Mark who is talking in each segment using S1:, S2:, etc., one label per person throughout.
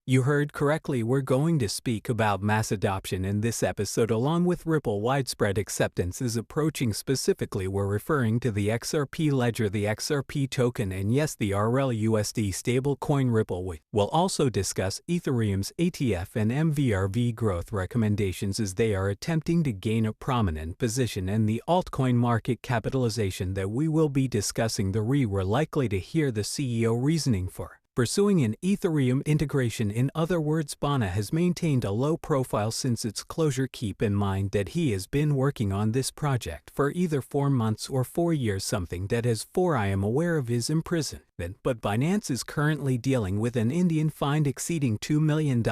S1: You heard correctly, we're going to speak about mass adoption in this episode along with Ripple. Widespread acceptance is approaching. Specifically, we're referring to the XRP ledger, the XRP token, and yes, the RLUSD stablecoin Ripple. We'll also discuss Ethereum's ATF and MVRV growth recommendations as they are attempting to gain a prominent position in the altcoin market capitalization that we will be discussing. We're likely to hear the CEO reasoning for pursuing an Ethereum integration. In other words, Bana has maintained a low profile since its closure. Keep in mind that he has been working on this project for either 4 months or 4 years, something that as far I am aware of is imprisonment. But Binance is currently dealing with an Indian fine exceeding $2 million.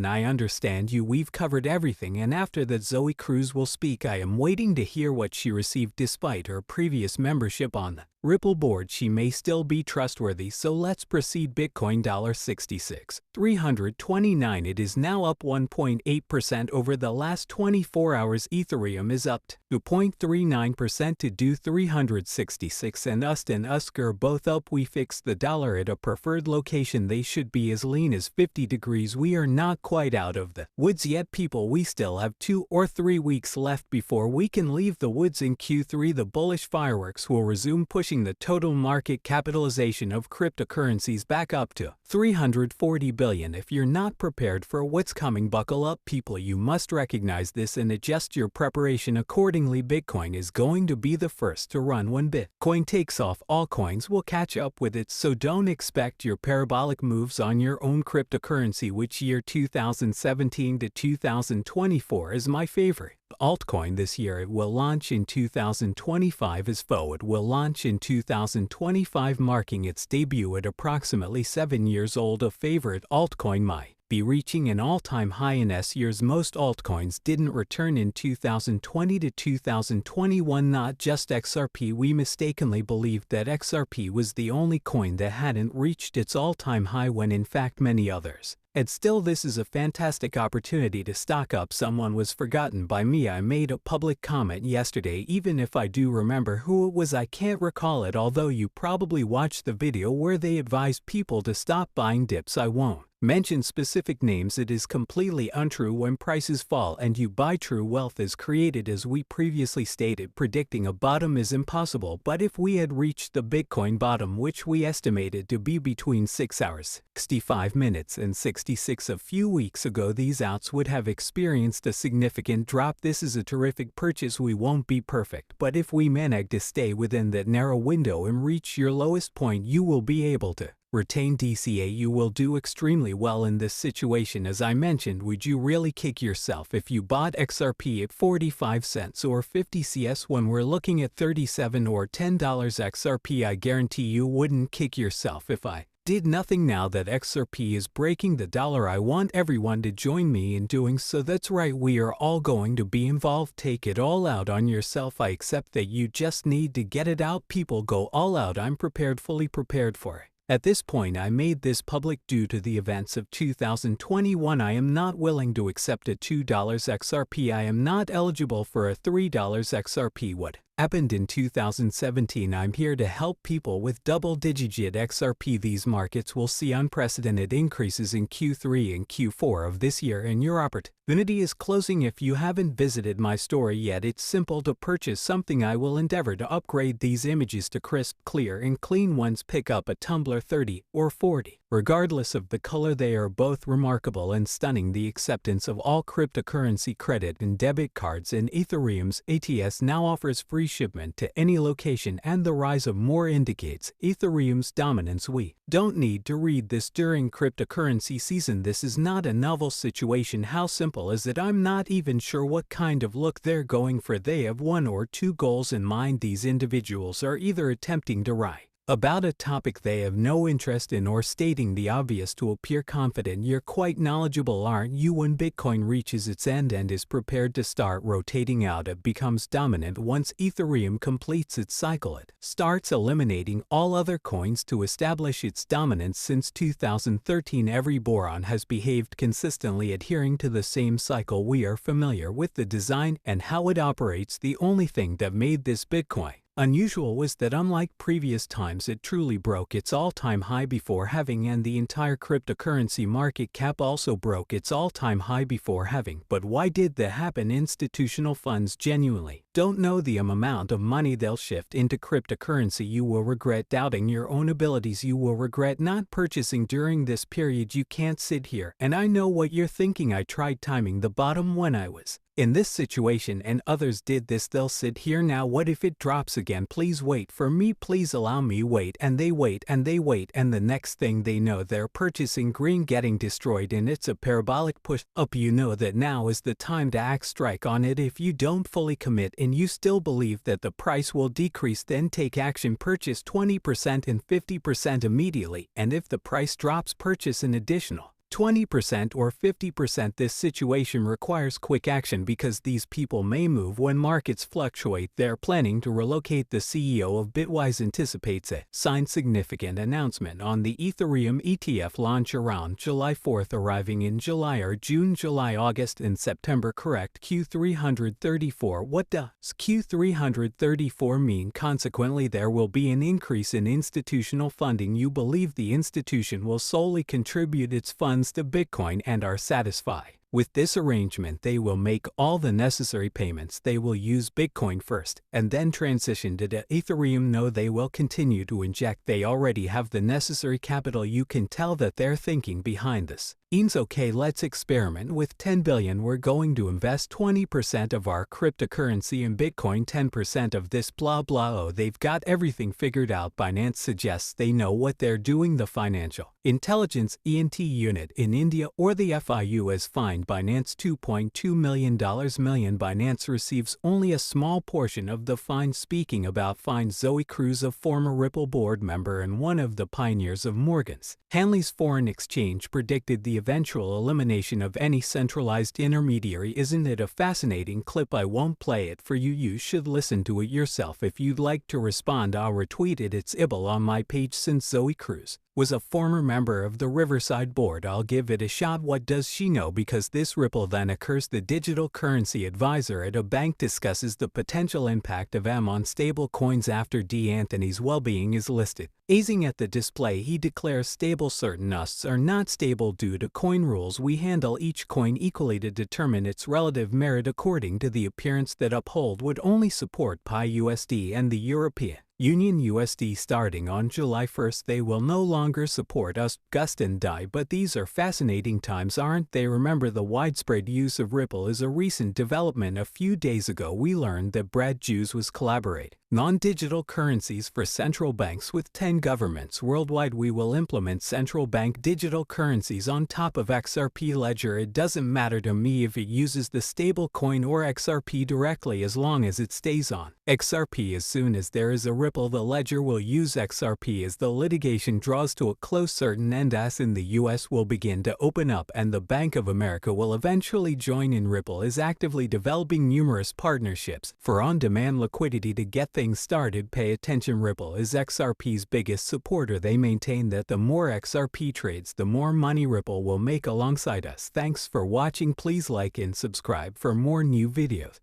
S1: I understand you. We've covered everything, and after that Zoe Cruz will speak. I am waiting to hear what she received despite her previous membership on the Ripple board. She may still be trustworthy, so let's proceed. Bitcoin $66,329. It is now up 1.8% over the last 24 hours. Ethereum is up 2.39% to do 366, and USD and USC are both up. We fixed the dollar at a preferred location. They should be as lean as 50 degrees. We are not quite out of the woods yet, people. We still have 2 or 3 weeks left before we can leave the woods. In Q3, the bullish fireworks will resume, pushing the total market capitalization of cryptocurrencies back up to $340 billion. If you're not prepared for what's coming, buckle up, people. You must recognize this and adjust your preparation accordingly. Bitcoin is going to be the first to run when Bitcoin takes off. All coins will catch up with it, so don't expect your parabolic moves on your own cryptocurrency. Which year? 2017 to 2024 is my favorite altcoin this year. It will launch in 2025 as FO. It will launch in 2025, marking its debut at approximately 7 years old. A favorite altcoin might be reaching an all-time high in S years. Most altcoins didn't return in 2020 to 2021, not just XRP. We mistakenly believed that XRP was the only coin that hadn't reached its all-time high when in fact many others. And still, this is a fantastic opportunity to stock up. Someone was forgotten by me. I made a public comment yesterday. Even if I do remember who it was, I can't recall it, although you probably watched the video where they advised people to stop buying dips. I won't mention specific names. It is completely untrue. When prices fall and you buy, true wealth is created. As we previously stated, predicting a bottom is impossible, but if we had reached the Bitcoin bottom, which we estimated to be between 6 hours, 65 minutes and 66 a few weeks ago, these outs would have experienced a significant drop. This is a terrific purchase. We won't be perfect, but if we manage to stay within that narrow window and reach your lowest point, you will be able to retain DCA. You will do extremely well in this situation. As I mentioned, would you really kick yourself if you bought XRP at 45 cents or 50 CS when we're looking at $37 or $10 XRP? I guarantee you wouldn't kick yourself if I did nothing. Now that XRP is breaking the dollar, I want everyone to join me in doing so. That's right, we are all going to be involved. Take it all out on yourself. I accept that you just need to get it out. People, go all out. I'm prepared, fully prepared for it. At this point, I made this public due to the events of 2021. I am not willing to accept a $2 XRP. I am not eligible for a $3 XRP. What happened in 2017? I'm here to help people with double-digit XRP. These markets will see unprecedented increases in Q3 and Q4 of this year, and your opportunity is closing. If you haven't visited my store yet, it's simple to purchase something. I will endeavor to upgrade these images to crisp, clear, and clean ones. Pick up a tumbler 30 or 40. Regardless of the color, they are both remarkable and stunning. The acceptance of all cryptocurrency credit and debit cards in Ethereum's ATS now offers free shipment to any location, and the rise of more indicates Ethereum's dominance. We don't need to read this during cryptocurrency season. This is not a novel situation. How simple is it? I'm not even sure what kind of look they're going for. They have 1 or 2 goals in mind. These individuals are either attempting to write about a topic they have no interest in or stating the obvious to appear confident. You're quite knowledgeable, aren't you? When Bitcoin reaches its end and is prepared to start rotating out, it becomes dominant. Once Ethereum completes its cycle, it starts eliminating all other coins to establish its dominance. Since 2013, every boron has behaved consistently, adhering to the same cycle. We are familiar with the design and how it operates. The only thing that made this Bitcoin Unusual was that unlike previous times it truly broke its all-time high before halving, and the entire cryptocurrency market cap also broke its all-time high before halving. But why did that happen? Institutional funds genuinely don't know the amount of money they'll shift into cryptocurrency. You will regret doubting your own abilities. You will regret not purchasing during this period. You can't sit here, and I know what you're thinking. I tried timing the bottom when I was in this situation and others did this. They'll sit here now. What if it drops again? Please wait for me. Please allow me. Wait, and they wait and they wait, and the next thing they know they're purchasing green, getting destroyed, and it's a parabolic push up. You know that now is the time to act. Strike on it. If you don't fully commit and you still believe that the price will decrease, then take action. Purchase 20% and 50% immediately, and if the price drops, purchase an additional 20% or 50%. This situation requires quick action because these people may move when markets fluctuate. They're planning to relocate. The CEO of Bitwise anticipates a significant announcement on the Ethereum ETF launch around July 4th, arriving in July or June. July, August, and September. Correct. Q334. What does Q334 mean? Consequently, there will be an increase in institutional funding. You believe the institution will solely contribute its funds to Bitcoin and are satisfied with this arrangement. They will make all the necessary payments. They will use Bitcoin first and then transition to Ethereum. No, they will continue to inject. They already have the necessary capital. You can tell that they're thinking behind this. Okay, let's experiment with 10 billion. We're going to invest 20% of our cryptocurrency in Bitcoin, 10% of this blah blah. Oh, they've got everything figured out. Binance suggests they know what they're doing. The Financial Intelligence unit in India, or the FIU, has fined Binance $2.2 million. Binance receives only a small portion of the fine. Speaking about fines, Zoe Cruz, a former Ripple board member and one of the pioneers of Morgan's Stanley's foreign exchange, predicted the eventual elimination of any centralized intermediary. Isn't it a fascinating clip? I won't play it for you. You should listen to it yourself. If you'd like to respond, I'll retweet it. It's Ibble on my page. Since Zoe Cruz was a former member of the Riverside board, I'll give it a shot. What does she know? Because this Ripple then occurs. The digital currency advisor at a bank discusses the potential impact of M on stable coins after D. Anthony's well-being is listed. Gazing at the display, he declares stable. Certain USDs are not stable due to coin rules. We handle each coin equally to determine its relative merit according to the appearance that Uphold would only support Pi USD and the European Union USD. Starting on July 1st, they will no longer support us, Gust and Dai. But these are fascinating times, aren't they? Remember, the widespread use of Ripple is a recent development. A few days ago, we learned that Brad Jews was collaborating non-digital currencies for central banks with 10 governments worldwide. We will implement central bank digital currencies on top of XRP ledger. It doesn't matter to me if it uses the stable coin or XRP directly, as long as it stays on XRP. As soon as there is a Ripple, the ledger will use XRP. As the litigation draws to a close, certain endas in the US will begin to open up, and the Bank of America will eventually join in. Ripple is actively developing numerous partnerships for on-demand liquidity to get things started. Pay attention, Ripple is XRP's biggest supporter. They maintain that the more XRP trades, the more money Ripple will make alongside us. Thanks for watching. Please like and subscribe for more new videos.